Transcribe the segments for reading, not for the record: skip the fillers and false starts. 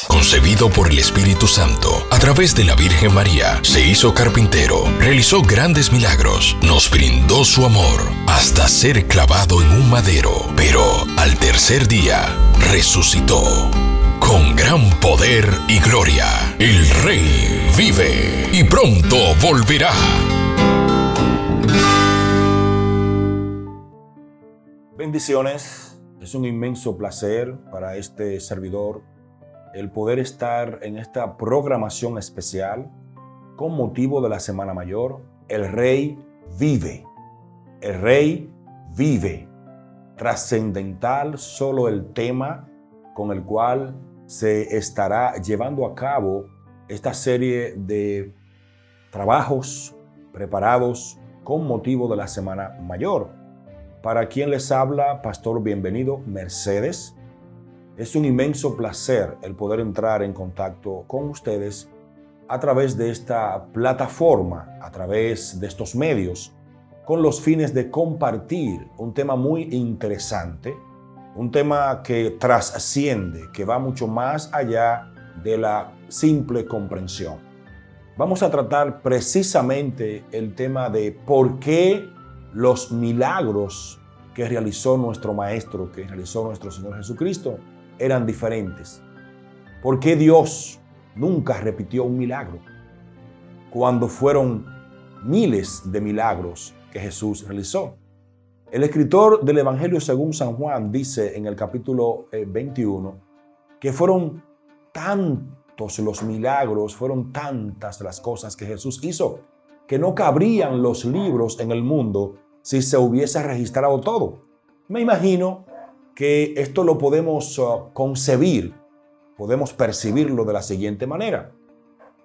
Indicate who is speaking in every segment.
Speaker 1: concebido por el Espíritu Santo, a través de la Virgen María, se hizo carpintero, realizó grandes milagros, nos brindó su amor, hasta ser clavado en un madero, pero al tercer día resucitó. Con gran poder y gloria, el Rey vive y pronto volverá.
Speaker 2: Bendiciones, es un inmenso placer para este servidor el poder estar en esta programación especial con motivo de la Semana Mayor. El Rey vive, el Rey vive. Trascendental solo el tema con el cual se estará llevando a cabo esta serie de trabajos preparados con motivo de la Semana Mayor. Para quien les habla, Pastor Bienvenido Mercedes, es un inmenso placer el poder entrar en contacto con ustedes a través de esta plataforma, a través de estos medios, con los fines de compartir un tema muy interesante, un tema que trasciende, que va mucho más allá de la simple comprensión. Vamos a tratar precisamente el tema de por qué los milagros que realizó nuestro Maestro, que realizó nuestro Señor Jesucristo, eran diferentes. ¿Por qué Dios nunca repitió un milagro cuando fueron miles de milagros que Jesús realizó? El escritor del Evangelio según San Juan dice en el capítulo 21 que fueron tantos los milagros, fueron tantas las cosas que Jesús hizo, que no cabrían los libros en el mundo si se hubiese registrado todo. Me imagino que esto lo podemos concebir, podemos percibirlo de la siguiente manera,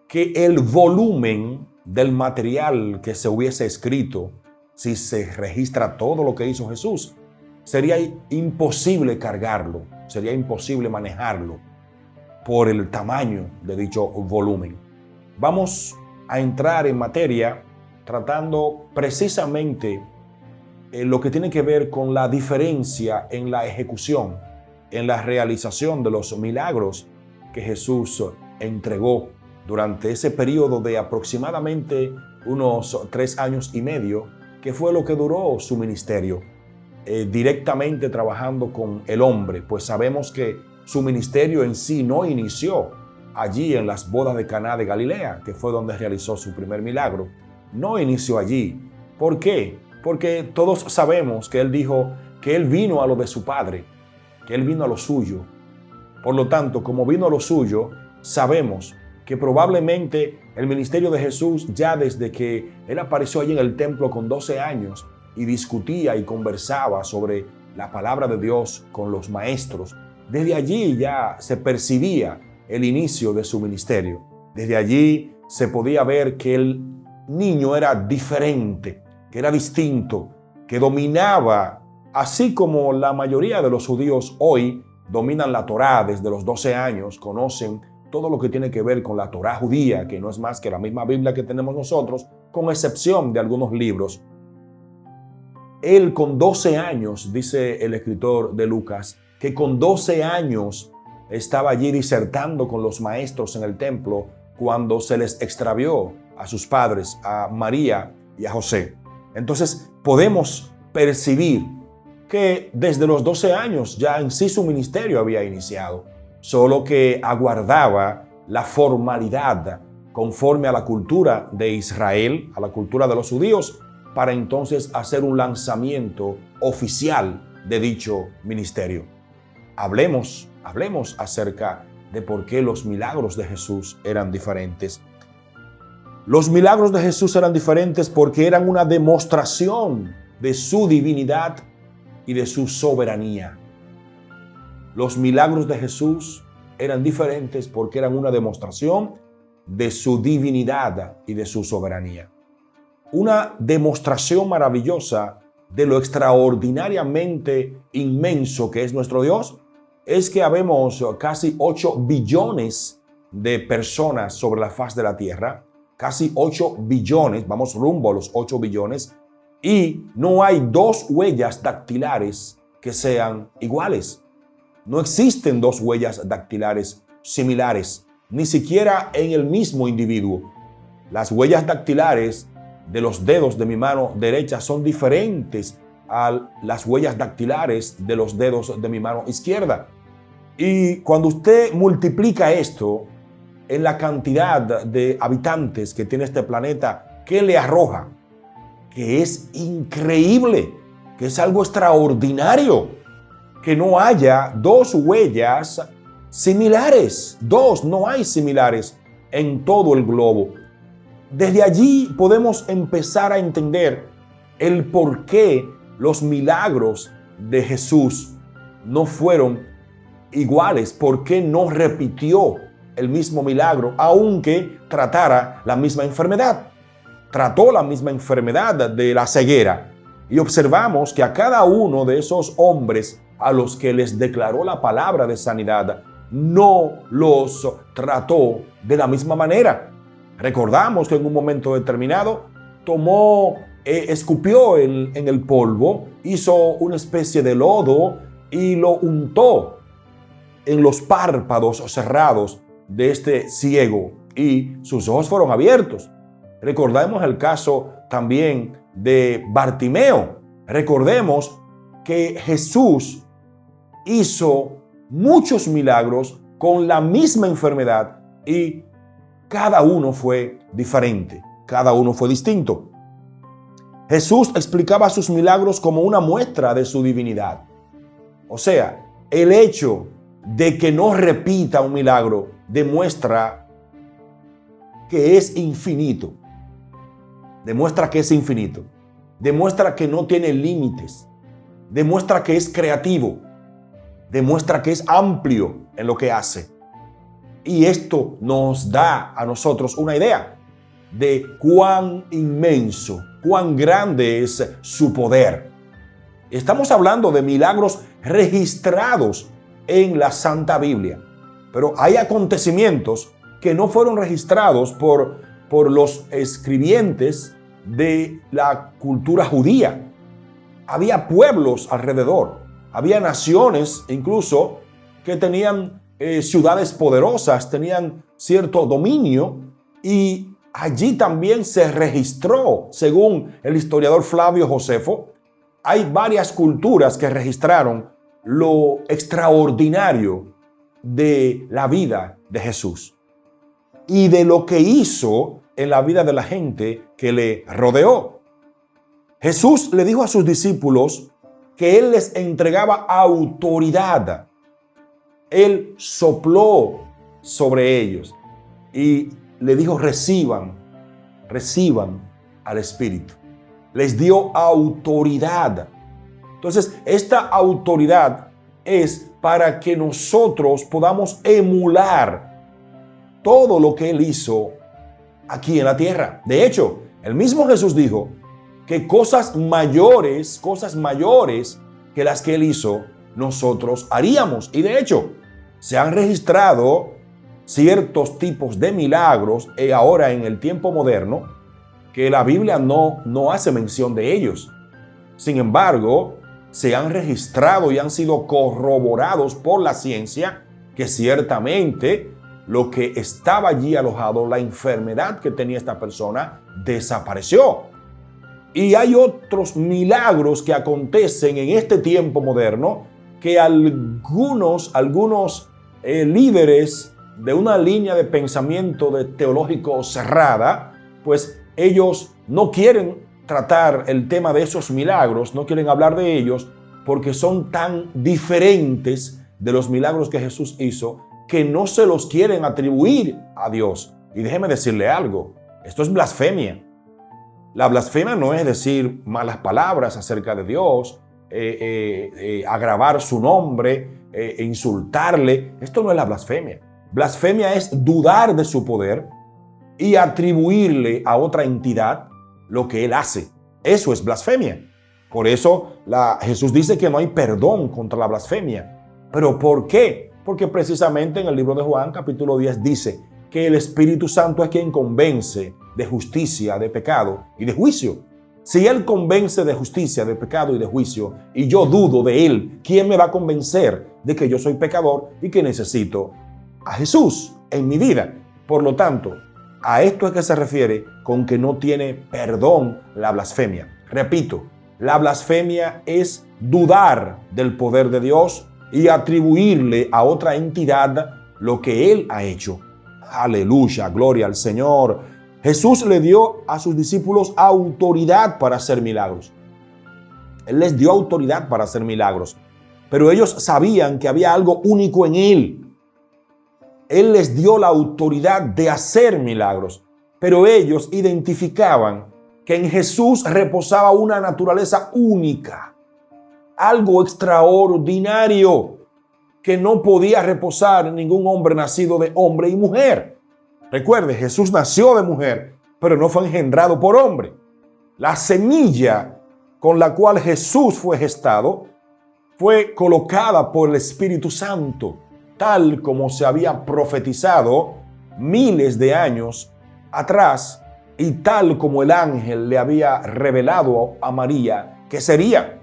Speaker 2: que el volumen del material que se hubiese escrito, si se registra todo lo que hizo Jesús, sería imposible cargarlo, sería imposible manejarlo por el tamaño de dicho volumen. Vamos a entrar en materia tratando precisamente lo que tiene que ver con la diferencia en la ejecución, en la realización de los milagros que Jesús entregó durante ese periodo de aproximadamente unos 3 años y medio, que fue lo que duró su ministerio, directamente trabajando con el hombre, pues sabemos que su ministerio en sí no inició allí en las bodas de Caná de Galilea, que fue donde realizó su primer milagro. No inició allí. ¿Por qué? Porque todos sabemos que él dijo que él vino a lo de su Padre, que él vino a lo suyo. Por lo tanto, como vino a lo suyo, sabemos que probablemente el ministerio de Jesús, ya desde que él apareció allí en el templo con 12 años y discutía y conversaba sobre la palabra de Dios con los maestros, desde allí ya se percibía el inicio de su ministerio. Desde allí se podía ver que el niño era diferente, que era distinto, que dominaba, así como la mayoría de los judíos hoy dominan la Torá desde los 12 años, conocen todo lo que tiene que ver con la Torá judía, que no es más que la misma Biblia que tenemos nosotros, con excepción de algunos libros. Él con 12 años, dice el escritor de Lucas, que con 12 años estaba allí disertando con los maestros en el templo cuando se les extravió a sus padres, a María y a José. Entonces podemos percibir que desde los 12 años ya en sí su ministerio había iniciado, solo que aguardaba la formalidad conforme a la cultura de Israel, a la cultura de los judíos, para entonces hacer un lanzamiento oficial de dicho ministerio. Hablemos acerca de por qué los milagros de Jesús eran diferentes. Los milagros de Jesús eran diferentes porque eran una demostración de su divinidad y de su soberanía. Los milagros de Jesús eran diferentes porque eran una demostración de su divinidad y de su soberanía. Una demostración maravillosa de lo extraordinariamente inmenso que es nuestro Dios es que habemos casi 8 billones de personas sobre la faz de la tierra, casi 8 billones, vamos rumbo a los 8 billones, y no hay 2 huellas dactilares que sean iguales. No existen 2 huellas dactilares similares, ni siquiera en el mismo individuo. Las huellas dactilares de los dedos de mi mano derecha son diferentes a las huellas dactilares de los dedos de mi mano izquierda. Y cuando usted multiplica esto en la cantidad de habitantes que tiene este planeta, ¿qué le arroja? Que es increíble, que es algo extraordinario, que no haya dos huellas similares. No hay similares en todo el globo. Desde allí podemos empezar a entender el por qué los milagros de Jesús no fueron iguales, por qué no repitió el mismo milagro, aunque tratara la misma enfermedad. Trató la misma enfermedad de la ceguera. Y observamos que a cada uno de esos hombres a los que les declaró la palabra de sanidad, no los trató de la misma manera. Recordamos que en un momento determinado escupió en el polvo, hizo una especie de lodo y lo untó en los párpados cerrados de este ciego y sus ojos fueron abiertos. Recordemos el caso también de Bartimeo. Recordemos que Jesús hizo muchos milagros con la misma enfermedad y cada uno fue diferente, cada uno fue distinto. Jesús explicaba sus milagros como una muestra de su divinidad. O sea, el hecho de que no repita un milagro demuestra que es infinito. Demuestra que es infinito. Demuestra que no tiene límites. Demuestra que es creativo. Demuestra que es amplio en lo que hace. Y esto nos da a nosotros una idea de cuán inmenso, cuán grande es su poder. Estamos hablando de milagros registrados en la Santa Biblia, pero hay acontecimientos que no fueron registrados por los escribientes de la cultura judía. Había pueblos alrededor, había naciones incluso que tenían ciudades poderosas, tenían cierto dominio y allí también se registró, según el historiador Flavio Josefo, hay varias culturas que registraron lo extraordinario de la vida de Jesús y de lo que hizo en la vida de la gente que le rodeó. Jesús le dijo a sus discípulos que Él les entregaba autoridad. Él sopló sobre ellos y le dijo, reciban al Espíritu. Les dio autoridad. Entonces, esta autoridad es para que nosotros podamos emular todo lo que Él hizo aquí en la tierra. De hecho, el mismo Jesús dijo que cosas mayores que las que Él hizo, nosotros haríamos. Y de hecho, se han registrado ciertos tipos de milagros ahora en el tiempo moderno que la Biblia no hace mención de ellos. Sin embargo, se han registrado y han sido corroborados por la ciencia que ciertamente lo que estaba allí alojado, la enfermedad que tenía esta persona, desapareció. Y hay otros milagros que acontecen en este tiempo moderno que algunos líderes de una línea de pensamiento teológico cerrada, pues ellos no quieren tratar el tema de esos milagros, no quieren hablar de ellos porque son tan diferentes de los milagros que Jesús hizo que no se los quieren atribuir a Dios. Y déjeme decirle algo, esto es blasfemia. La blasfemia no es decir malas palabras acerca de Dios, agravar su nombre, insultarle. Esto no es la blasfemia. Blasfemia es dudar de su poder y atribuirle a otra entidad lo que Él hace. Eso es blasfemia. Por eso Jesús dice que no hay perdón contra la blasfemia. ¿Pero por qué? Porque precisamente en el libro de Juan, capítulo 10, dice que el Espíritu Santo es quien convence de justicia, de pecado y de juicio. Si Él convence de justicia, de pecado y de juicio, y yo dudo de Él, ¿quién me va a convencer de que yo soy pecador y que necesito a Jesús en mi vida. Por lo tanto, a esto es que se refiere con que no tiene perdón la blasfemia. Repito, la blasfemia es dudar del poder de Dios y atribuirle a otra entidad lo que Él ha hecho. Aleluya, gloria al Señor. Jesús le dio a sus discípulos autoridad para hacer milagros. Él les dio autoridad para hacer milagros, pero ellos sabían que había algo único en Él. Él les dio la autoridad de hacer milagros, pero ellos identificaban que en Jesús reposaba una naturaleza única, algo extraordinario que no podía reposar en ningún hombre nacido de hombre y mujer. Recuerde, Jesús nació de mujer, pero no fue engendrado por hombre. La semilla con la cual Jesús fue gestado fue colocada por el Espíritu Santo, tal como se había profetizado miles de años atrás y tal como el ángel le había revelado a María que sería.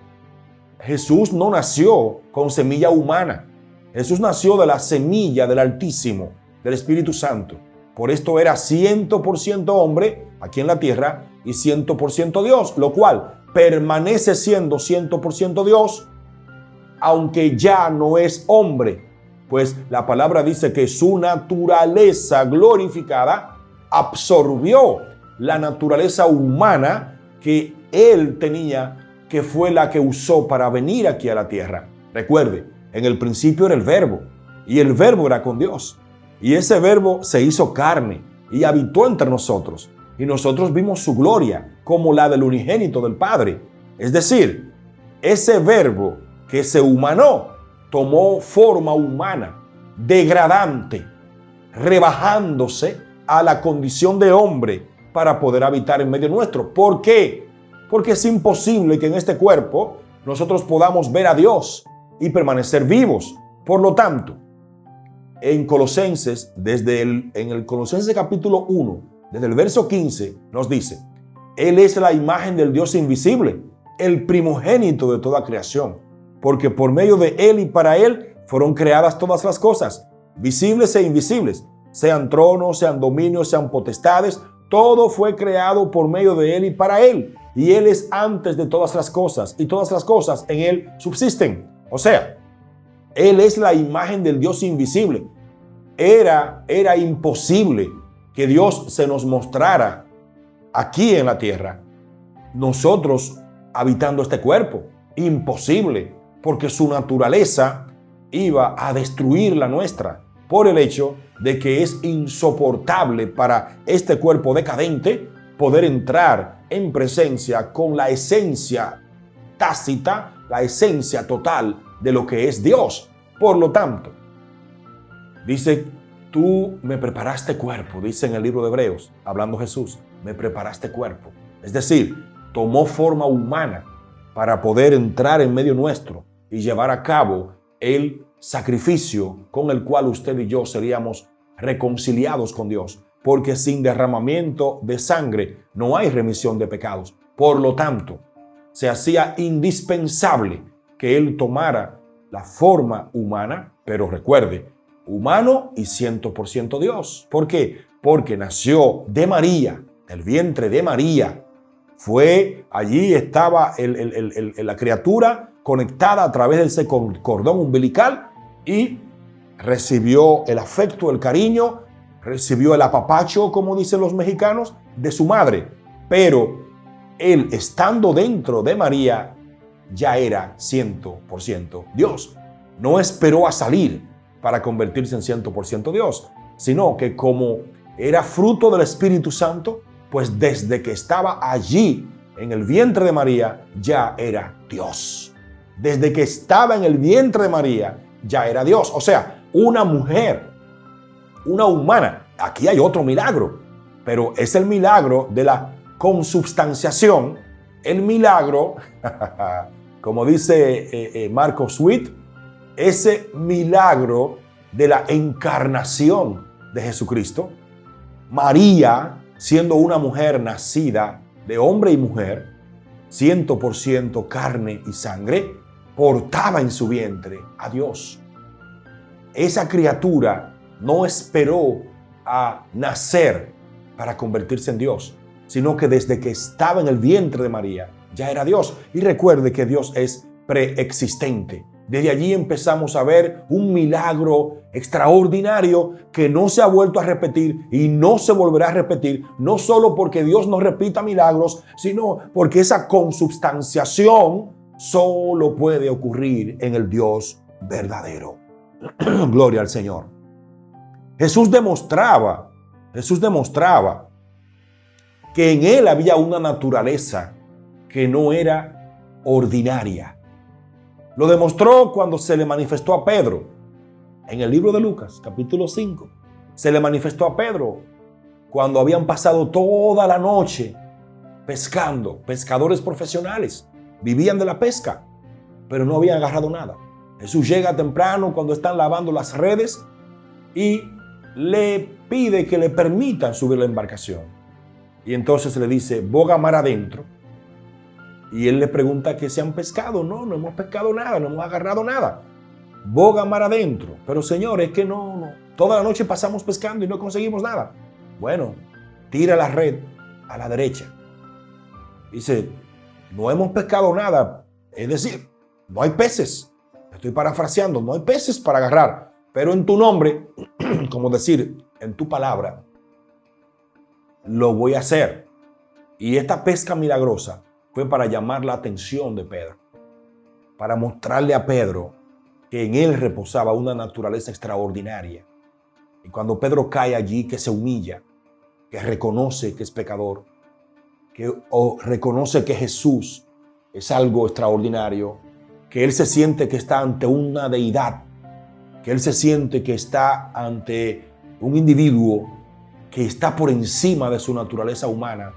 Speaker 2: Jesús no nació con semilla humana. Jesús nació de la semilla del Altísimo, del Espíritu Santo. Por esto era 100% hombre aquí en la tierra y 100% Dios, lo cual permanece siendo 100% Dios, aunque ya no es hombre, pues la palabra dice que su naturaleza glorificada absorbió la naturaleza humana que Él tenía, que fue la que usó para venir aquí a la tierra. Recuerde, en el principio era el Verbo, y el Verbo era con Dios. Y ese Verbo se hizo carne y habitó entre nosotros. Y nosotros vimos su gloria como la del unigénito del Padre. Es decir, ese Verbo que se humanó tomó forma humana, degradante, rebajándose a la condición de hombre para poder habitar en medio nuestro. ¿Por qué? Porque es imposible que en este cuerpo nosotros podamos ver a Dios y permanecer vivos. Por lo tanto, en Colosenses, en el Colosenses capítulo 1, desde el verso 15, nos dice: Él es la imagen del Dios invisible, el primogénito de toda creación, porque por medio de Él y para Él fueron creadas todas las cosas, visibles e invisibles, sean tronos, sean dominios, sean potestades, todo fue creado por medio de Él y para Él, y Él es antes de todas las cosas, y todas las cosas en Él subsisten. O sea, Él es la imagen del Dios invisible. Era imposible que Dios se nos mostrara aquí en la tierra, nosotros habitando este cuerpo. Imposible, porque su naturaleza iba a destruir la nuestra, por el hecho de que es insoportable para este cuerpo decadente poder entrar en presencia con la esencia tácita, la esencia total de lo que es Dios. Por lo tanto, dice: tú me preparaste cuerpo, dice en el libro de Hebreos, hablando Jesús, me preparaste cuerpo. Es decir, tomó forma humana para poder entrar en medio nuestro y llevar a cabo el sacrificio con el cual usted y yo seríamos reconciliados con Dios, porque sin derramamiento de sangre no hay remisión de pecados. Por lo tanto, se hacía indispensable que Él tomara la forma humana, pero recuerde, humano y 100% Dios. ¿Por qué? Porque nació de María, del vientre de María. Allí estaba la criatura conectada a través de ese cordón umbilical y recibió el afecto, el cariño, recibió el apapacho, como dicen los mexicanos, de su madre. Pero Él, estando dentro de María, ya era 100% Dios. No esperó a salir para convertirse en 100% Dios, sino que como era fruto del Espíritu Santo, pues desde que estaba allí en el vientre de María ya era Dios. Desde que estaba en el vientre de María ya era Dios. O sea, una mujer, una humana. Aquí hay otro milagro, pero es el milagro de la consubstanciación, el milagro, como dice Marcos Sweet, ese milagro de la encarnación de Jesucristo. María, siendo una mujer nacida de hombre y mujer, 100% carne y sangre, portaba en su vientre a Dios. Esa criatura no esperó a nacer para convertirse en Dios, sino que desde que estaba en el vientre de María ya era Dios. Y recuerde que Dios es preexistente. Desde allí empezamos a ver un milagro extraordinario que no se ha vuelto a repetir y no se volverá a repetir, no solo porque Dios no repita milagros, sino porque esa consubstanciación solo puede ocurrir en el Dios verdadero. Gloria al Señor. Jesús demostraba que en él había una naturaleza que no era ordinaria. Lo demostró cuando se le manifestó a Pedro. En el libro de Lucas, capítulo 5, se le manifestó a Pedro cuando habían pasado toda la noche pescando. Pescadores profesionales, vivían de la pesca, pero no habían agarrado nada. Jesús llega temprano cuando están lavando las redes y le pide que le permitan subir la embarcación. Y entonces le dice, boga mar adentro. Y él le pregunta que se han pescado. No hemos pescado nada, no hemos agarrado nada. Boga mar adentro. Pero Señor, es que no. Toda la noche pasamos pescando y no conseguimos nada. Bueno, tira la red a la derecha. Dice, no hemos pescado nada. Es decir, no hay peces. Estoy parafraseando, no hay peces para agarrar. Pero en tu nombre, como decir, en tu palabra, lo voy a hacer. Y esta pesca milagrosa fue para llamar la atención de Pedro, para mostrarle a Pedro que en él reposaba una naturaleza extraordinaria. Y cuando Pedro cae allí, que se humilla, que reconoce que es pecador, que reconoce que Jesús es algo extraordinario, que él se siente que está ante una deidad, que él se siente que está ante un individuo que está por encima de su naturaleza humana.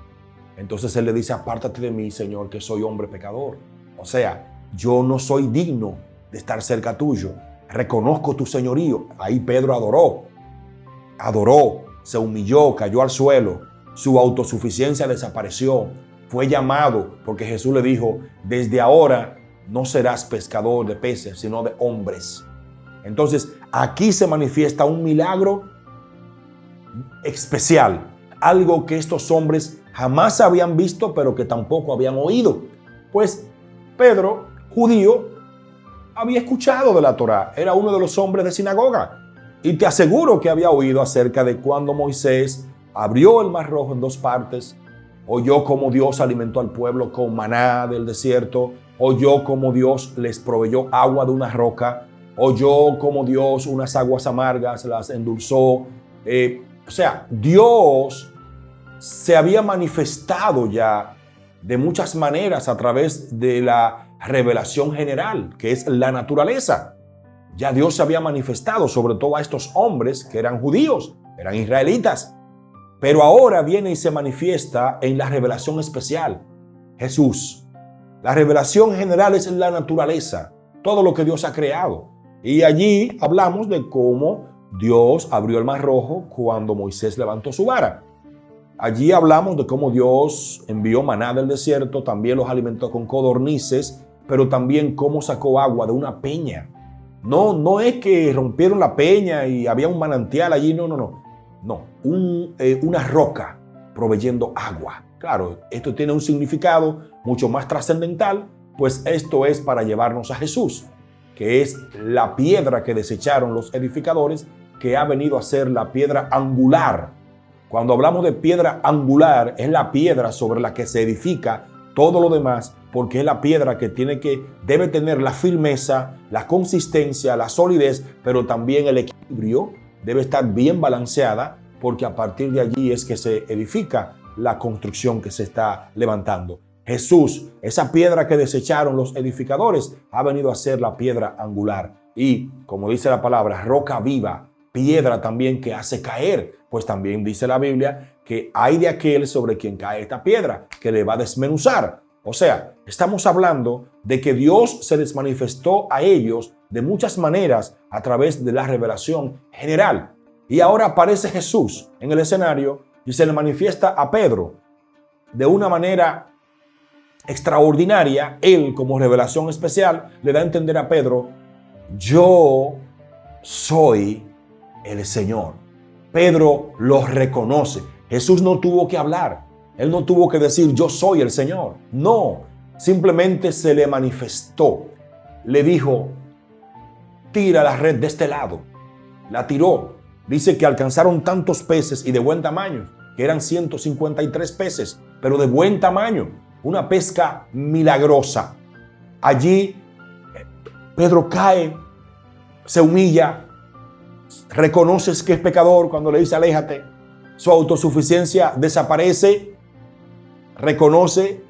Speaker 2: Entonces él le dice, apártate de mí, Señor, que soy hombre pecador. O sea, yo no soy digno de estar cerca tuyo. Reconozco tu señorío. Ahí Pedro adoró, se humilló, cayó al suelo. Su autosuficiencia desapareció. Fue llamado porque Jesús le dijo, desde ahora no serás pescador de peces, sino de hombres. Entonces, aquí se manifiesta un milagro especial, algo que estos hombres jamás habían visto, pero que tampoco habían oído. Pues Pedro, judío, había escuchado de la Torá, era uno de los hombres de sinagoga. Y te aseguro que había oído acerca de cuando Moisés abrió el mar rojo en dos partes, oyó cómo Dios alimentó al pueblo con maná del desierto, oyó cómo Dios les proveyó agua de una roca, oyó cómo Dios unas aguas amargas las endulzó. O sea, Dios se había manifestado ya de muchas maneras a través de la revelación general, que es la naturaleza. Ya Dios se había manifestado sobre todo a estos hombres que eran judíos, eran israelitas. Pero ahora viene y se manifiesta en la revelación especial, Jesús. La revelación general es la naturaleza, todo lo que Dios ha creado. Y allí hablamos de cómo Dios abrió el mar rojo cuando Moisés levantó su vara. Allí hablamos de cómo Dios envió maná del desierto, también los alimentó con codornices, pero también cómo sacó agua de una peña. No es que rompieron la peña y había un manantial allí, no, una roca proveyendo agua. Claro, esto tiene un significado mucho más trascendental, pues esto es para llevarnos a Jesús, que es la piedra que desecharon los edificadores, que ha venido a ser la piedra angular. Cuando hablamos de piedra angular, es la piedra sobre la que se edifica todo lo demás, porque es la piedra que debe tener la firmeza, la consistencia, la solidez, pero también el equilibrio. Debe estar bien balanceada, porque a partir de allí es que se edifica la construcción que se está levantando. Jesús, esa piedra que desecharon los edificadores, ha venido a ser la piedra angular. Y, como dice la palabra, roca viva, piedra también que hace caer, pues también dice la Biblia que hay de aquel sobre quien cae esta piedra, que le va a desmenuzar. O sea, estamos hablando de que Dios se les manifestó a ellos de muchas maneras a través de la revelación general. Y ahora aparece Jesús en el escenario y se le manifiesta a Pedro de una manera extraordinaria. Él, como revelación especial, le da a entender a Pedro, yo soy el Señor. Pedro lo reconoce. Jesús no tuvo que hablar. Él no tuvo que decir, yo soy el Señor. No, simplemente se le manifestó. Le dijo, tira la red de este lado. La tiró. Dice que alcanzaron tantos peces y de buen tamaño, que eran 153 peces, pero de buen tamaño. Una pesca milagrosa. Allí Pedro cae, se humilla, reconoces que es pecador cuando le dice aléjate. Su autosuficiencia desaparece, reconoce,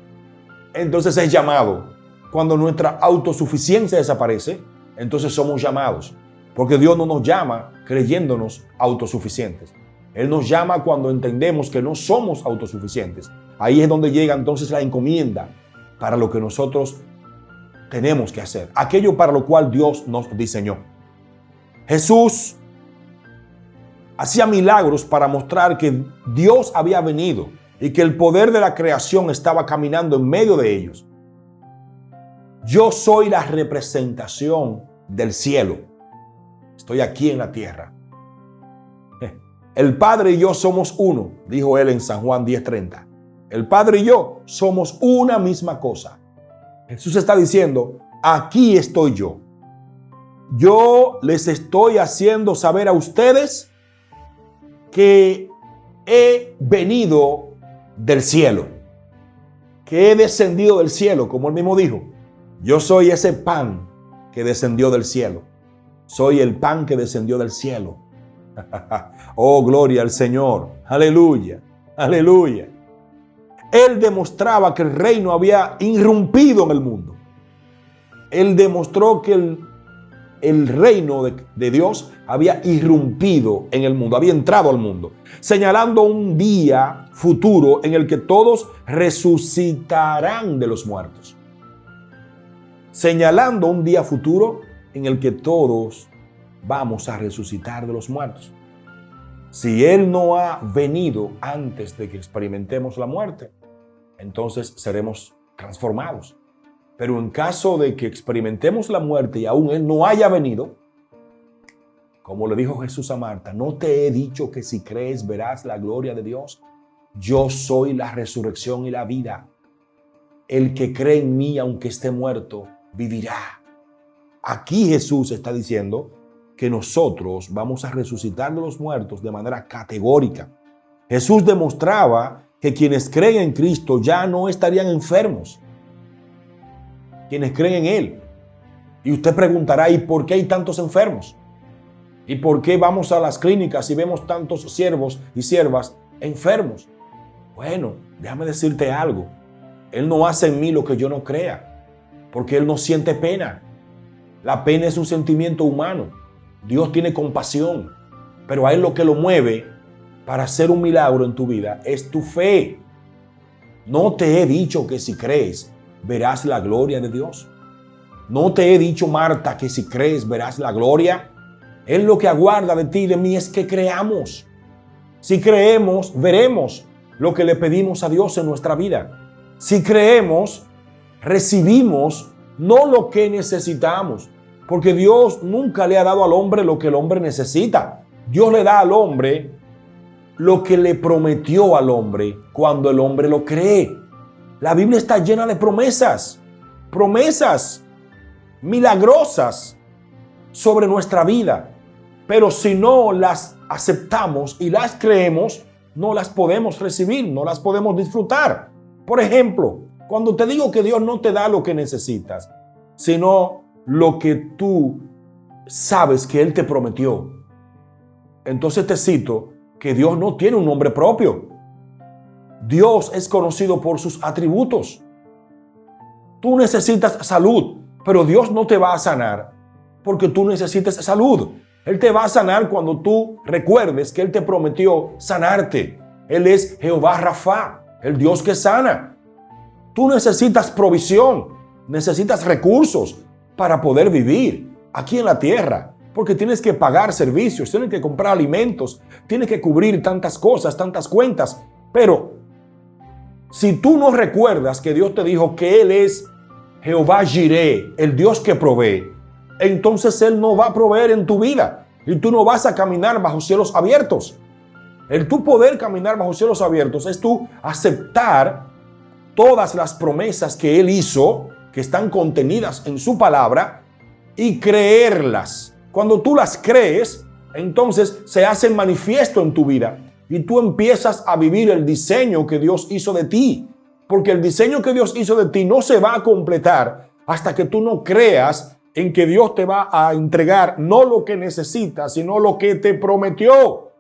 Speaker 2: entonces es llamado. Cuando nuestra autosuficiencia desaparece, entonces somos llamados. Porque Dios no nos llama creyéndonos autosuficientes. Él nos llama cuando entendemos que no somos autosuficientes. Ahí es donde llega entonces la encomienda para lo que nosotros tenemos que hacer. Aquello para lo cual Dios nos diseñó. Jesús hacía milagros para mostrar que Dios había venido y que el poder de la creación estaba caminando en medio de ellos. Yo soy la representación del cielo. Estoy aquí en la tierra. El Padre y yo somos uno, dijo él en San Juan 10:30. El Padre y yo somos una misma cosa. Jesús está diciendo, aquí estoy yo. Yo les estoy haciendo saber a ustedes que he venido del cielo, que he descendido del cielo, como él mismo dijo. Yo soy ese pan que descendió del cielo. Soy el pan que descendió del cielo. Oh, gloria al Señor. Aleluya, aleluya. Él demostraba que el reino había irrumpido en el mundo. Él demostró que el reino de Dios había irrumpido en el mundo, había entrado al mundo, señalando un día futuro en el que todos resucitarán de los muertos. Señalando un día futuro en el que todos vamos a resucitar de los muertos. Si Él no ha venido antes de que experimentemos la muerte, entonces seremos transformados. Pero en caso de que experimentemos la muerte y aún Él no haya venido, como le dijo Jesús a Marta, ¿no te he dicho que si crees verás la gloria de Dios? Yo soy la resurrección y la vida. El que cree en mí, aunque esté muerto, vivirá. Aquí Jesús está diciendo que nosotros vamos a resucitar de los muertos de manera categórica. Jesús demostraba que quienes creen en Cristo ya no estarían enfermos. Quienes creen en Él. Y usted preguntará, ¿y por qué hay tantos enfermos? ¿Y por qué vamos a las clínicas y vemos tantos siervos y siervas enfermos? Bueno, déjame decirte algo. Él no hace en mí lo que yo no crea, porque Él no siente pena. La pena es un sentimiento humano. Dios tiene compasión, pero a Él lo que lo mueve para hacer un milagro en tu vida es tu fe. No te he dicho que si crees verás la gloria de Dios. No te he dicho, Marta, que si crees verás la gloria. Él lo que aguarda de ti y de mí es que creamos. Si creemos, veremos lo que le pedimos a Dios en nuestra vida. Si creemos, recibimos no lo que necesitamos, porque Dios nunca le ha dado al hombre lo que el hombre necesita. Dios le da al hombre lo que le prometió al hombre cuando el hombre lo cree. La Biblia está llena de promesas, promesas milagrosas sobre nuestra vida. Pero si no las aceptamos y las creemos, no las podemos recibir, no las podemos disfrutar. Por ejemplo, cuando te digo que Dios no te da lo que necesitas, sino lo que tú sabes que Él te prometió, entonces te cito que Dios no tiene un nombre propio. Dios es conocido por sus atributos. Tú necesitas salud, pero Dios no te va a sanar porque tú necesites salud. Él te va a sanar cuando tú recuerdes que Él te prometió sanarte. Él es Jehová Rafa, el Dios que sana. Tú necesitas provisión, necesitas recursos para poder vivir aquí en la tierra, porque tienes que pagar servicios, tienes que comprar alimentos, tienes que cubrir tantas cosas, tantas cuentas. Pero si tú no recuerdas que Dios te dijo que Él es Jehová Jireh, el Dios que provee, entonces Él no va a proveer en tu vida. y tú no vas a caminar bajo cielos abiertos. El tú poder caminar bajo cielos abiertos es tú aceptar todas las promesas que Él hizo, que están contenidas en su palabra, y creerlas. Cuando tú las crees, entonces se hacen manifiesto en tu vida y tú empiezas a vivir el diseño que Dios hizo de ti. Porque el diseño que Dios hizo de ti no se va a completar hasta que tú no creas en que Dios te va a entregar no lo que necesitas, sino lo que te prometió.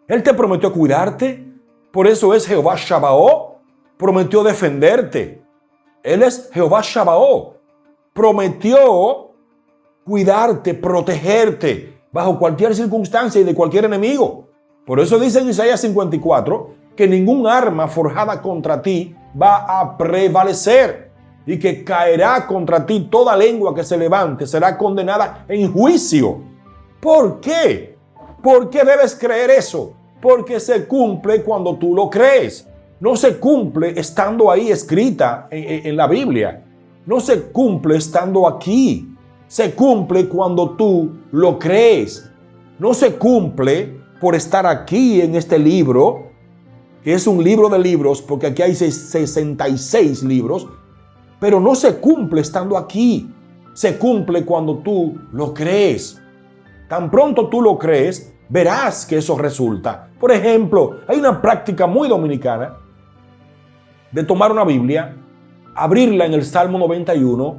Speaker 2: Él te prometió cuidarte, por eso es Jehová Shabaoth, prometió defenderte. Él es Jehová Shabaoth, prometió cuidarte, protegerte bajo cualquier circunstancia y de cualquier enemigo. Por eso dice en Isaías 54 que ningún arma forjada contra ti va a prevalecer y que caerá contra ti toda lengua que se levante, será condenada en juicio. ¿Por qué? ¿Por qué debes creer eso? Porque se cumple cuando tú lo crees. No se cumple estando ahí escrita en la Biblia. No se cumple estando aquí. Se cumple cuando tú lo crees. No se cumple por estar aquí en este libro, que es un libro de libros, porque aquí hay 66 libros, pero no se cumple estando aquí. Se cumple cuando tú lo crees. Tan pronto tú lo crees, verás que eso resulta. Por ejemplo, hay una práctica muy dominicana de tomar una Biblia, abrirla en el Salmo 91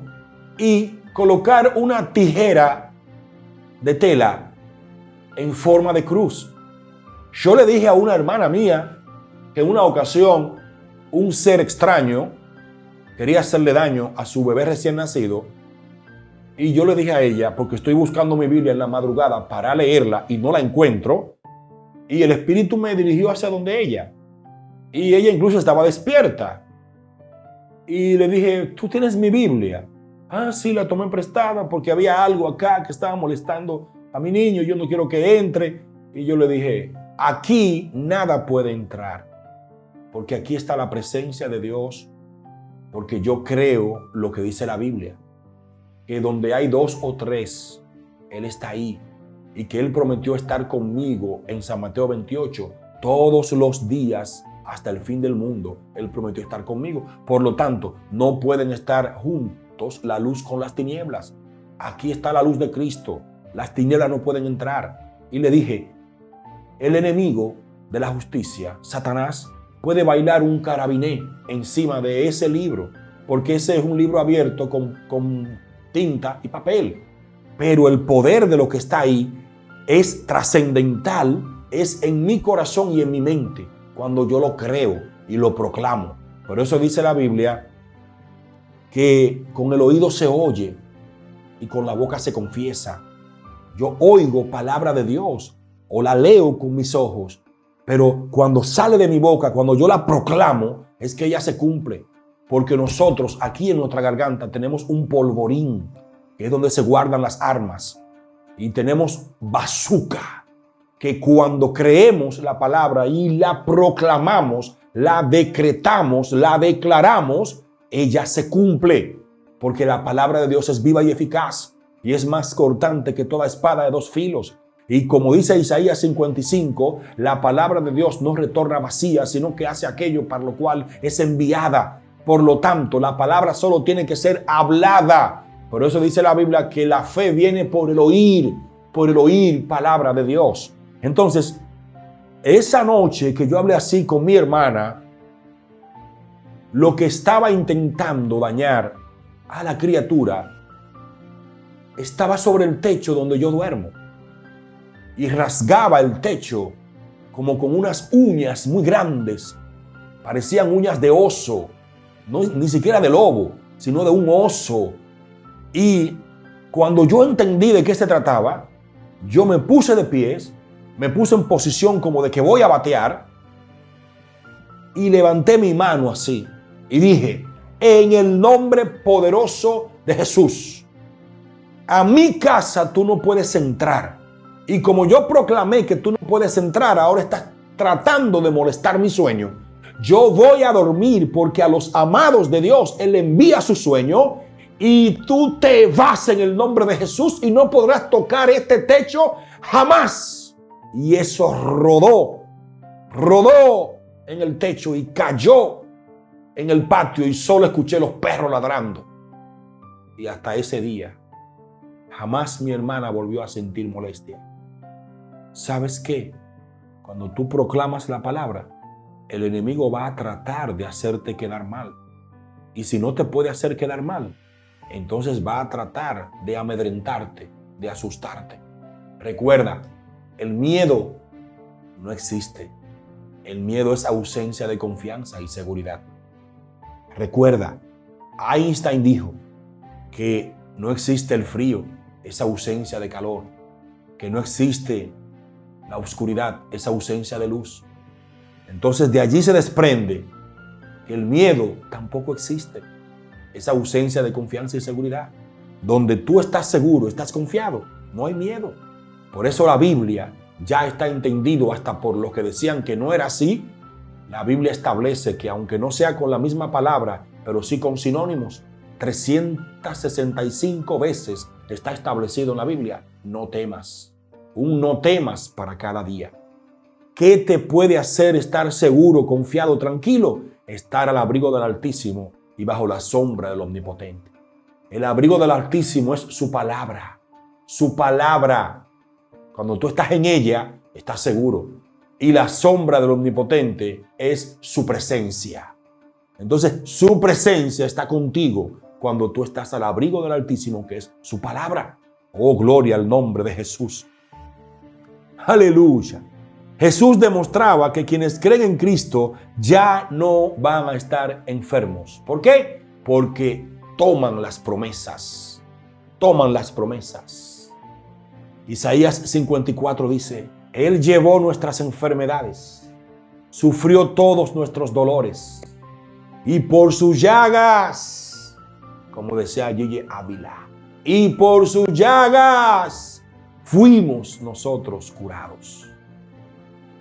Speaker 2: y colocar una tijera de tela en forma de cruz. Yo le dije a una hermana mía que en una ocasión un ser extraño quería hacerle daño a su bebé recién nacido, y yo le dije a ella, porque estoy buscando mi Biblia en la madrugada para leerla y no la encuentro, y el Espíritu me dirigió hacia donde ella, y ella incluso estaba despierta, y le dije, ¿tú tienes mi Biblia? Ah, sí, la tomé prestada porque había algo acá que estaba molestando a mi niño, yo no quiero que entre. Y yo le dije, aquí nada puede entrar, porque aquí está la presencia de Dios, porque yo creo lo que dice la Biblia, que donde hay 2 o 3, Él está ahí, y que Él prometió estar conmigo en San Mateo 28 todos los días hasta el fin del mundo. Él prometió estar conmigo. Por lo tanto, no pueden estar juntos la luz con las tinieblas. Aquí está la luz de Cristo. Las tinieblas no pueden entrar. Y le dije, el enemigo de la justicia, Satanás, puede bailar un carabiné encima de ese libro, porque ese es un libro abierto con tinta y papel. Pero el poder de lo que está ahí es trascendental, es en mi corazón y en mi mente, cuando yo lo creo y lo proclamo. Por eso dice la Biblia que con el oído se oye y con la boca se confiesa. Yo oigo palabra de Dios o la leo con mis ojos, pero cuando sale de mi boca, cuando yo la proclamo, es que ella se cumple. Porque nosotros aquí en nuestra garganta tenemos un polvorín, que es donde se guardan las armas. Y tenemos bazooka, que cuando creemos la palabra y la proclamamos, la decretamos, la declaramos, ella se cumple. Porque la palabra de Dios es viva y eficaz y es más cortante que toda espada de 2 filos. Y como dice Isaías 55, la palabra de Dios no retorna vacía, sino que hace aquello para lo cual es enviada. Por lo tanto, la palabra solo tiene que ser hablada. Por eso dice la Biblia que la fe viene por el oír palabra de Dios. Entonces, esa noche que yo hablé así con mi hermana, lo que estaba intentando dañar a la criatura estaba sobre el techo donde yo duermo y rasgaba el techo como con unas uñas muy grandes. Parecían uñas de oso, no, ni siquiera de lobo, sino de un oso. Y cuando yo entendí de qué se trataba, yo me puse de pies, me puse en posición como de que voy a batear y levanté mi mano así y dije, en el nombre poderoso de Jesús, a mi casa tú no puedes entrar. Y como yo proclamé que tú no puedes entrar, ahora estás tratando de molestar mi sueño. Yo voy a dormir porque a los amados de Dios Él envía su sueño y tú te vas en el nombre de Jesús y no podrás tocar este techo jamás. Y eso rodó en el techo y cayó en el patio y solo escuché los perros ladrando. Y hasta ese día, jamás mi hermana volvió a sentir molestia. ¿Sabes qué? Cuando tú proclamas la palabra, el enemigo va a tratar de hacerte quedar mal. Y si no te puede hacer quedar mal, entonces va a tratar de amedrentarte, de asustarte. Recuerda, el miedo no existe. El miedo es ausencia de confianza y seguridad. Recuerda, Einstein dijo que no existe el frío, es ausencia de calor. Que no existe la oscuridad, es ausencia de luz. Entonces de allí se desprende que el miedo tampoco existe. Es ausencia de confianza y seguridad. Donde tú estás seguro, estás confiado, no hay miedo. Por eso la Biblia ya está entendido hasta por los que decían que no era así. La Biblia establece que aunque no sea con la misma palabra, pero sí con sinónimos, 365 veces está establecido en la Biblia: no temas. Un no temas para cada día. ¿Qué te puede hacer estar seguro, confiado, tranquilo? Estar al abrigo del Altísimo y bajo la sombra del Omnipotente. El abrigo del Altísimo es su palabra. Su palabra. Cuando tú estás en ella, estás seguro. Y la sombra del Omnipotente es su presencia. Entonces, su presencia está contigo cuando tú estás al abrigo del Altísimo, que es su palabra. Oh, gloria al nombre de Jesús. Aleluya. Jesús demostraba que quienes creen en Cristo ya no van a estar enfermos. ¿Por qué? Porque toman las promesas. Toman las promesas. Isaías 54 dice: Él llevó nuestras enfermedades, sufrió todos nuestros dolores, y por sus llagas, como decía Gigi Ávila, y por sus llagas fuimos nosotros curados.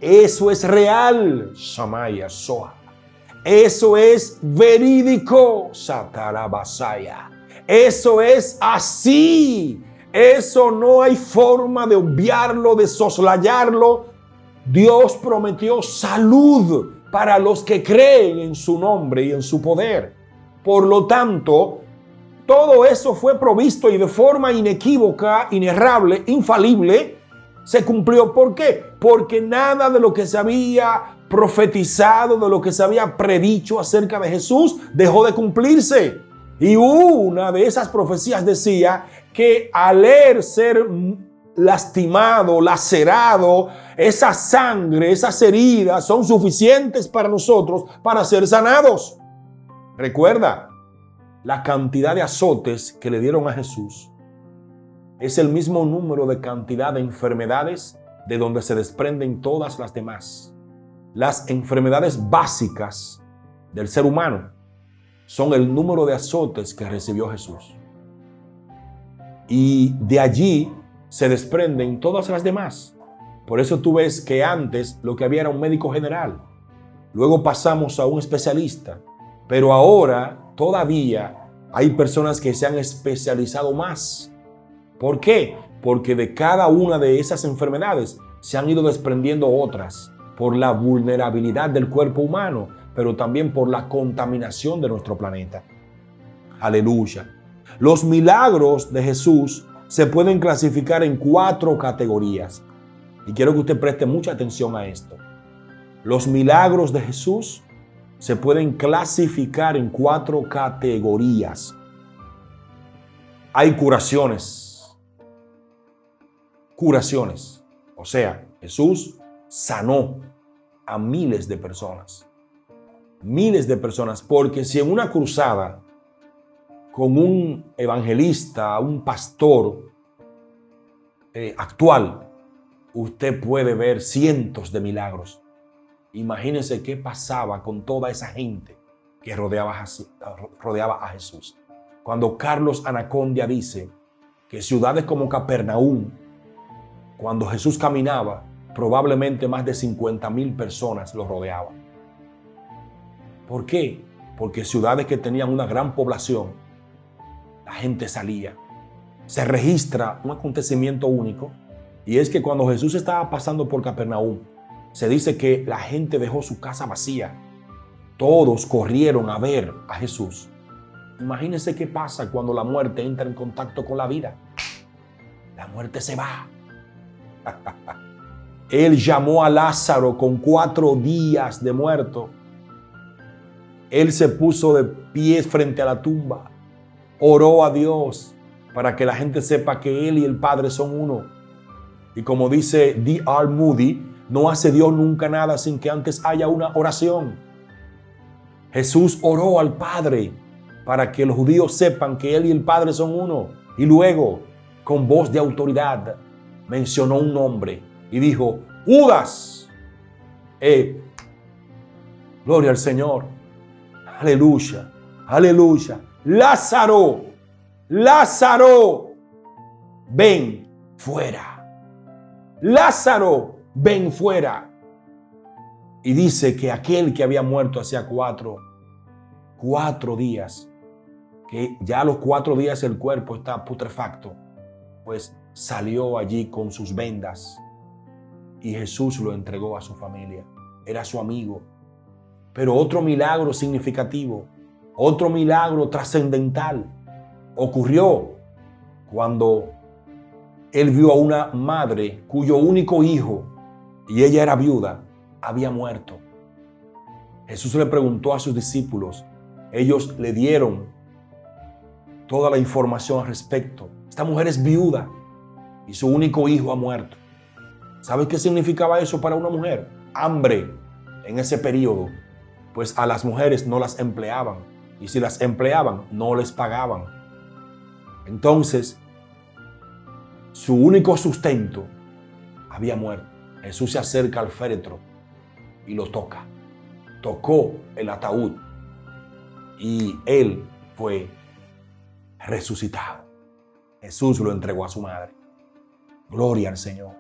Speaker 2: Eso es real, Shamaya Soa. Eso es verídico, Satarabasaya. Eso es así. Eso no hay forma de obviarlo, de soslayarlo. Dios prometió salud para los que creen en su nombre y en su poder. Por lo tanto, todo eso fue provisto y de forma inequívoca, inerrable, infalible, se cumplió. ¿Por qué? Porque nada de lo que se había profetizado, de lo que se había predicho acerca de Jesús, dejó de cumplirse. Y una de esas profecías decía que al él ser lastimado, lacerado, esa sangre, esas heridas son suficientes para nosotros para ser sanados. Recuerda, la cantidad de azotes que le dieron a Jesús es el mismo número de cantidad de enfermedades de donde se desprenden todas las demás. Las enfermedades básicas del ser humano son el número de azotes que recibió Jesús. Y de allí se desprenden todas las demás. Por eso tú ves que antes lo que había era un médico general. Luego pasamos a un especialista. Pero ahora todavía hay personas que se han especializado más. ¿Por qué? Porque de cada una de esas enfermedades se han ido desprendiendo otras por la vulnerabilidad del cuerpo humano, pero también por la contaminación de nuestro planeta. Aleluya. Los milagros de Jesús se pueden clasificar en 4 categorías. Y quiero que usted preste mucha atención a esto. Los milagros de Jesús se pueden clasificar en 4 categorías. Hay curaciones. Curaciones. O sea, Jesús sanó a miles de personas. Miles de personas. Porque si en una cruzada con un evangelista, un pastor actual, usted puede ver cientos de milagros. Imagínense qué pasaba con toda esa gente que rodeaba a Jesús. Cuando Carlos Anacondia dice que ciudades como Capernaum, cuando Jesús caminaba, probablemente más de 50,000 personas lo rodeaban. ¿Por qué? Porque ciudades que tenían una gran población la gente salía. Se registra un acontecimiento único, y es que cuando Jesús estaba pasando por Capernaum, se dice que la gente dejó su casa vacía. Todos corrieron a ver a Jesús. Imagínense qué pasa cuando la muerte entra en contacto con la vida. La muerte se va. Él llamó a Lázaro con 4 días de muerto. Él se puso de pies frente a la tumba. Oró a Dios para que la gente sepa que Él y el Padre son uno. Y como dice D.R. Moody, no hace Dios nunca nada sin que antes haya una oración. Jesús oró al Padre para que los judíos sepan que Él y el Padre son uno. Y luego, con voz de autoridad, mencionó un nombre y dijo: Judas. Gloria al Señor. Aleluya. Aleluya. Lázaro. Lázaro. Ven fuera. Lázaro, ven fuera. Y dice que aquel que había muerto hacía 4 días, que ya a los 4 días el cuerpo está putrefacto, pues salió allí con sus vendas y Jesús lo entregó a su familia. Era su amigo. Pero otro milagro significativo, otro milagro trascendental ocurrió cuando él vio a una madre cuyo único hijo, y ella era viuda, había muerto. Jesús le preguntó a sus discípulos. Ellos le dieron toda la información al respecto. Esta mujer es viuda y su único hijo ha muerto. ¿Sabes qué significaba eso para una mujer? Hambre en ese periodo. Pues a las mujeres no las empleaban. Y si las empleaban, no les pagaban. Entonces, su único sustento había muerto. Jesús se acerca al féretro y lo toca. Tocó el ataúd y él fue resucitado. Jesús lo entregó a su madre. Gloria al Señor.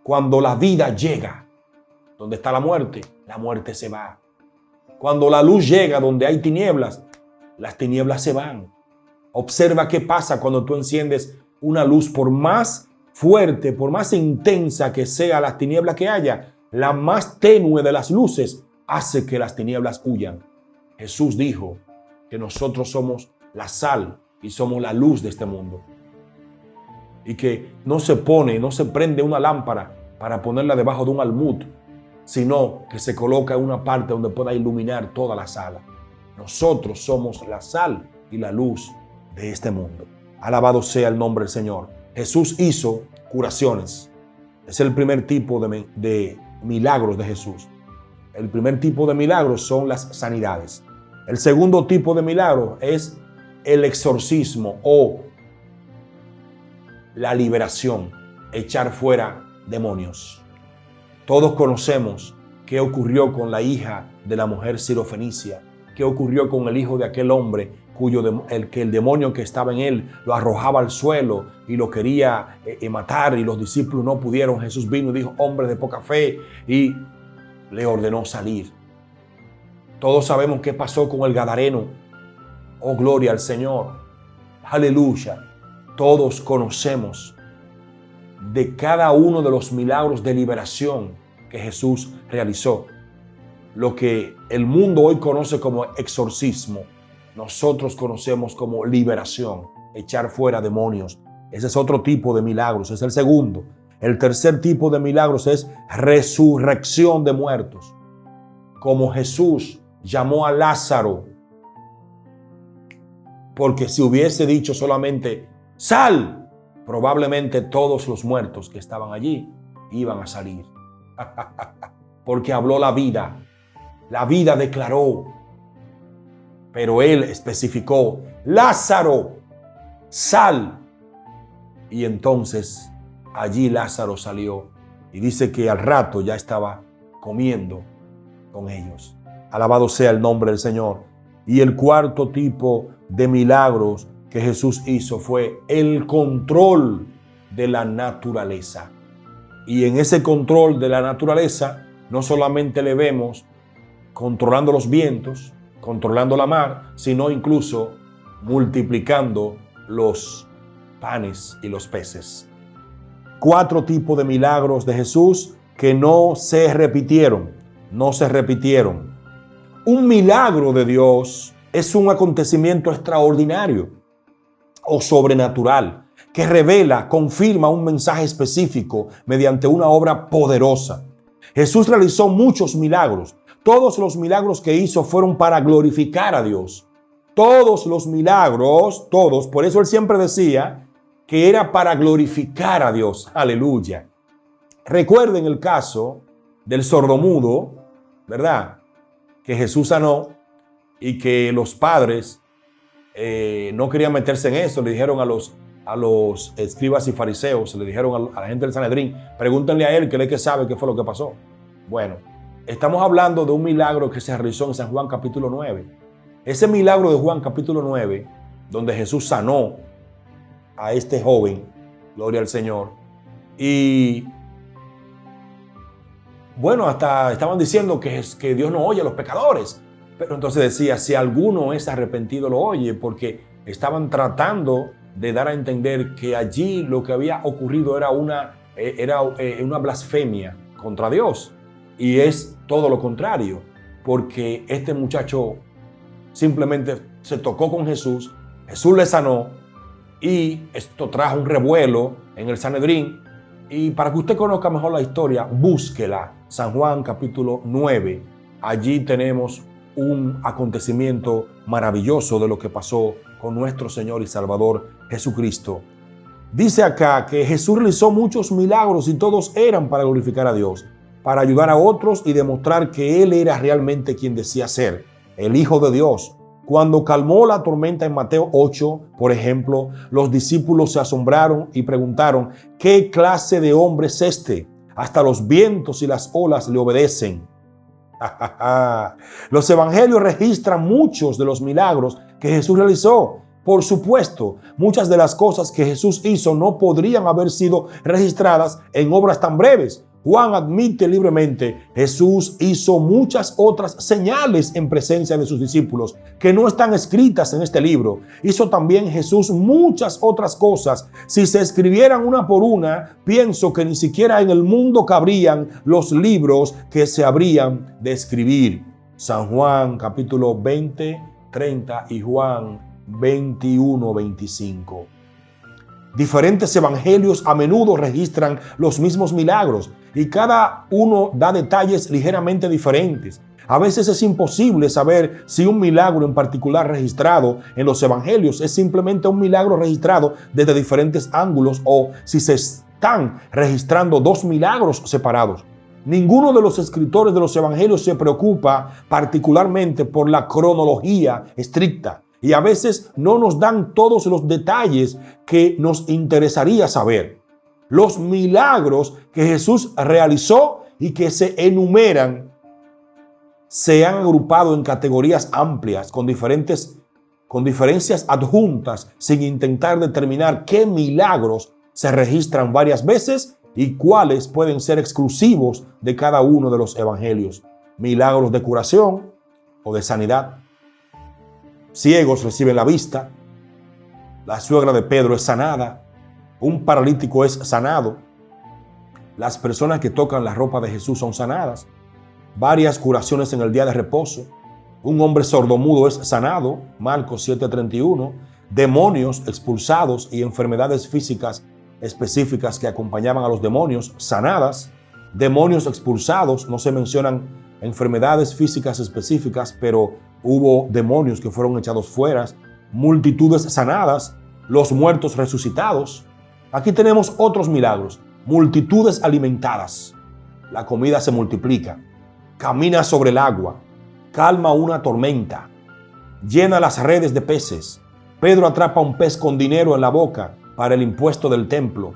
Speaker 2: Cuando la vida llega donde está la muerte se va. Cuando la luz llega donde hay tinieblas, las tinieblas se van. Observa qué pasa cuando tú enciendes una luz. Por más fuerte, por más intensa que sea las tinieblas que haya, la más tenue de las luces hace que las tinieblas huyan. Jesús dijo que nosotros somos la sal y somos la luz de este mundo. Y que no se prende una lámpara para ponerla debajo de un almud, sino que se coloca en una parte donde pueda iluminar toda la sala. Nosotros somos la sal y la luz de este mundo. Alabado sea el nombre del Señor. Jesús hizo curaciones. Es el primer tipo de milagros de Jesús. El primer tipo de milagros son las sanidades. El segundo tipo de milagro es el exorcismo o la liberación, echar fuera demonios. Todos conocemos qué ocurrió con la hija de la mujer sirofenicia, qué ocurrió con el hijo de aquel hombre que el demonio que estaba en él lo arrojaba al suelo y lo quería matar, y los discípulos no pudieron. Jesús vino y dijo: hombre de poca fe, y le ordenó salir. Todos sabemos qué pasó con el gadareno. Oh, gloria al Señor. Aleluya. Todos conocemos de cada uno de los milagros de liberación que Jesús realizó. Lo que el mundo hoy conoce como exorcismo, nosotros conocemos como liberación, echar fuera demonios. Ese es otro tipo de milagros, es el segundo. El tercer tipo de milagros es resurrección de muertos. Como Jesús llamó a Lázaro, porque si hubiese dicho solamente ¡sal!, probablemente todos los muertos que estaban allí iban a salir. Porque habló la vida declaró, pero él especificó: Lázaro, sal. Y entonces allí Lázaro salió, y dice que al rato ya estaba comiendo con ellos. Alabado sea el nombre del Señor. Y el cuarto tipo de milagros que Jesús hizo fue el control de la naturaleza. Y en ese control de la naturaleza no solamente le vemos controlando los vientos, controlando la mar, sino incluso multiplicando los panes y los peces. 4 tipos de milagros de Jesús que no se repitieron. Un milagro de Dios es un acontecimiento extraordinario o sobrenatural que revela, confirma un mensaje específico mediante una obra poderosa. Jesús realizó muchos milagros. Todos los milagros que hizo fueron para glorificar a Dios. Todos los milagros, todos, por eso él siempre decía que era para glorificar a Dios. Aleluya. Recuerden el caso del sordomudo, ¿verdad? Que Jesús sanó y que los padres no querían meterse en eso. Le dijeron a los escribas y fariseos, le dijeron a la gente del Sanedrín, pregúntenle a él que él es que sabe qué fue lo que pasó. Bueno, estamos hablando de un milagro que se realizó en San Juan capítulo 9. Ese milagro de Juan capítulo 9, donde Jesús sanó a este joven, gloria al Señor, y bueno, hasta estaban diciendo que Dios no oye a los pecadores. Pero entonces decía, si alguno es arrepentido lo oye, porque estaban tratando de dar a entender que allí lo que había ocurrido era una blasfemia contra Dios. Y es todo lo contrario, porque este muchacho simplemente se tocó con Jesús, Jesús le sanó y esto trajo un revuelo en el Sanedrín. Y para que usted conozca mejor la historia, búsquela, San Juan capítulo 9. Allí tenemos un acontecimiento maravilloso de lo que pasó con nuestro Señor y Salvador Jesucristo. Dice acá que Jesús realizó muchos milagros y todos eran para glorificar a Dios, para ayudar a otros y demostrar que Él era realmente quien decía ser, el Hijo de Dios. Cuando calmó la tormenta en Mateo 8, por ejemplo, los discípulos se asombraron y preguntaron, ¿qué clase de hombre es este? Hasta los vientos y las olas le obedecen. Los evangelios registran muchos de los milagros que Jesús realizó. Por supuesto, muchas de las cosas que Jesús hizo no podrían haber sido registradas en obras tan breves. Juan admite libremente, Jesús hizo muchas otras señales en presencia de sus discípulos que no están escritas en este libro. Hizo también Jesús muchas otras cosas. Si se escribieran una por una, pienso que ni siquiera en el mundo cabrían los libros que se habrían de escribir. San Juan capítulo 20, 30 y Juan 21, 25. Diferentes evangelios a menudo registran los mismos milagros y cada uno da detalles ligeramente diferentes. A veces es imposible saber si un milagro en particular registrado en los evangelios es simplemente un milagro registrado desde diferentes ángulos o si se están registrando dos milagros separados. Ninguno de los escritores de los evangelios se preocupa particularmente por la cronología estricta. Y a veces no nos dan todos los detalles que nos interesaría saber. Los milagros que Jesús realizó y que se enumeran se han agrupado en categorías amplias con diferencias adjuntas sin intentar determinar qué milagros se registran varias veces y cuáles pueden ser exclusivos de cada uno de los evangelios. Milagros de curación o de sanidad. Ciegos reciben la vista, la suegra de Pedro es sanada, un paralítico es sanado, las personas que tocan la ropa de Jesús son sanadas, varias curaciones en el día de reposo, un hombre sordomudo es sanado, Marcos 7:31, demonios expulsados y enfermedades físicas específicas que acompañaban a los demonios sanadas, demonios expulsados, no se mencionan enfermedades físicas específicas, pero hubo demonios que fueron echados fuera, multitudes sanadas, los muertos resucitados. Aquí tenemos otros milagros, multitudes alimentadas, la comida se multiplica, camina sobre el agua, calma una tormenta, llena las redes de peces. Pedro atrapa un pez con dinero en la boca para el impuesto del templo,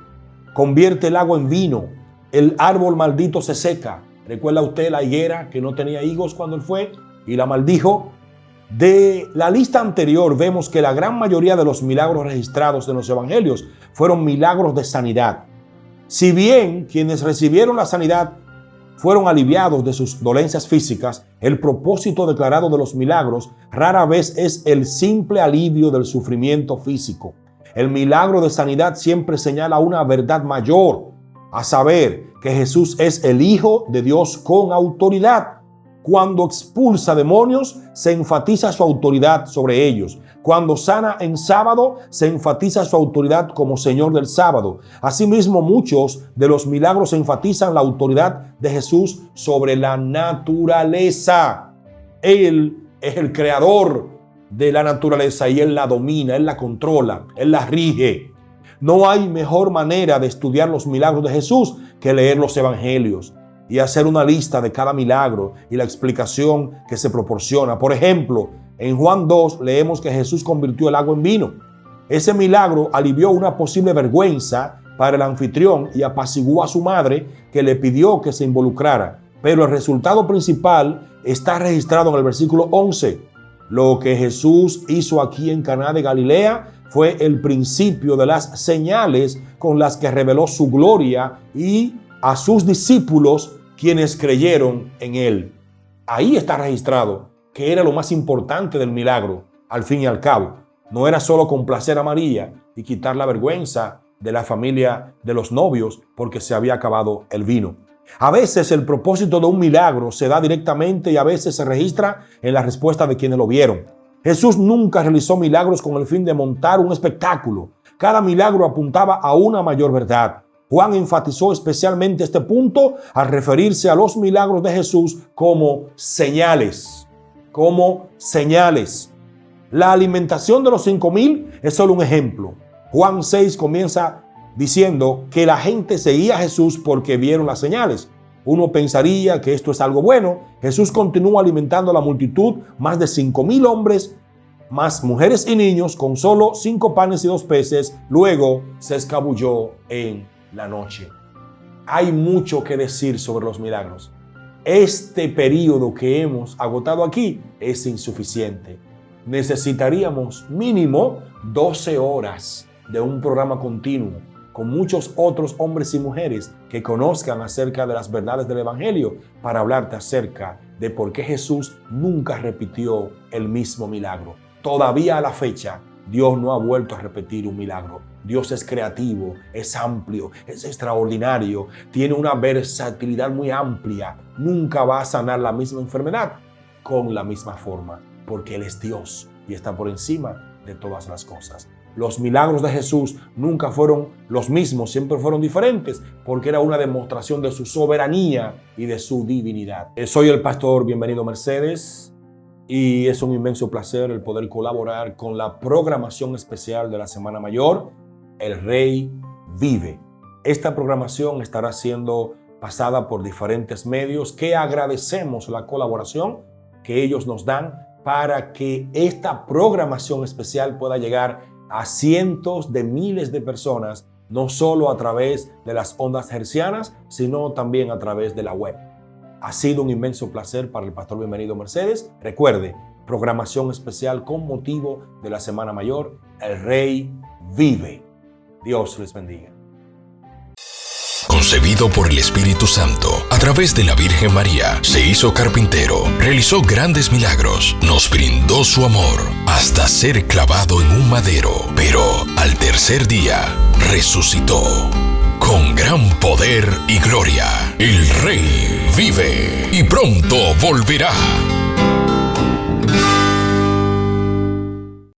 Speaker 2: convierte el agua en vino, el árbol maldito se seca. ¿Recuerda usted la higuera que no tenía higos cuando él fue y la maldijo? De la lista anterior vemos que la gran mayoría de los milagros registrados en los evangelios fueron milagros de sanidad. Si bien quienes recibieron la sanidad fueron aliviados de sus dolencias físicas, el propósito declarado de los milagros rara vez es el simple alivio del sufrimiento físico. El milagro de sanidad siempre señala una verdad mayor, a saber que Jesús es el Hijo de Dios con autoridad. Cuando expulsa demonios, se enfatiza su autoridad sobre ellos. Cuando sana en sábado, se enfatiza su autoridad como Señor del sábado. Asimismo, muchos de los milagros enfatizan la autoridad de Jesús sobre la naturaleza. Él es el creador de la naturaleza y Él la domina, Él la controla, Él la rige. No hay mejor manera de estudiar los milagros de Jesús que leer los evangelios y hacer una lista de cada milagro y la explicación que se proporciona. Por ejemplo, en Juan 2 leemos que Jesús convirtió el agua en vino. Ese milagro alivió una posible vergüenza para el anfitrión y apaciguó a su madre, que le pidió que se involucrara. Pero el resultado principal está registrado en el versículo 11. Lo que Jesús hizo aquí en Caná de Galilea fue el principio de las señales con las que reveló su gloria y a sus discípulos, quienes creyeron en Él. Ahí está registrado que era lo más importante del milagro, al fin y al cabo. No era solo complacer a María y quitar la vergüenza de la familia de los novios porque se había acabado el vino. A veces el propósito de un milagro se da directamente y a veces se registra en la respuesta de quienes lo vieron. Jesús nunca realizó milagros con el fin de montar un espectáculo. Cada milagro apuntaba a una mayor verdad. Juan enfatizó especialmente este punto al referirse a los milagros de Jesús como señales. Como señales. La alimentación de los 5,000 es solo un ejemplo. Juan 6 comienza diciendo que la gente seguía a Jesús porque vieron las señales. Uno pensaría que esto es algo bueno. Jesús continúa alimentando a la multitud, más de 5,000 hombres, más mujeres y niños, con solo 5 panes y 2 peces. Luego se escabulló en la noche. Hay mucho que decir sobre los milagros. Este periodo que hemos agotado aquí es insuficiente. Necesitaríamos mínimo 12 horas de un programa continuo con muchos otros hombres y mujeres que conozcan acerca de las verdades del Evangelio para hablarte acerca de por qué Jesús nunca repitió el mismo milagro. Todavía a la fecha, Dios no ha vuelto a repetir un milagro. Dios es creativo, es amplio, es extraordinario, tiene una versatilidad muy amplia. Nunca va a sanar la misma enfermedad con la misma forma, porque Él es Dios y está por encima de todas las cosas. Los milagros de Jesús nunca fueron los mismos, siempre fueron diferentes, porque era una demostración de su soberanía y de su divinidad. Soy el pastor Bienvenido Mercedes y es un inmenso placer el poder colaborar con la programación especial de la Semana Mayor, El Rey Vive. Esta programación estará siendo pasada por diferentes medios que agradecemos la colaboración que ellos nos dan para que esta programación especial pueda llegar a cientos de miles de personas, no solo a través de las ondas hercianas, sino también a través de la web. Ha sido un inmenso placer para el pastor Bienvenido Mercedes. Recuerde, programación especial con motivo de la Semana Mayor, El Rey Vive. Dios les bendiga.
Speaker 1: Concebido por el Espíritu Santo, a través de la Virgen María, se hizo carpintero, realizó grandes milagros, nos brindó su amor, hasta ser clavado en un madero, pero al tercer día resucitó. Con gran poder y gloria, el Rey vive y pronto volverá.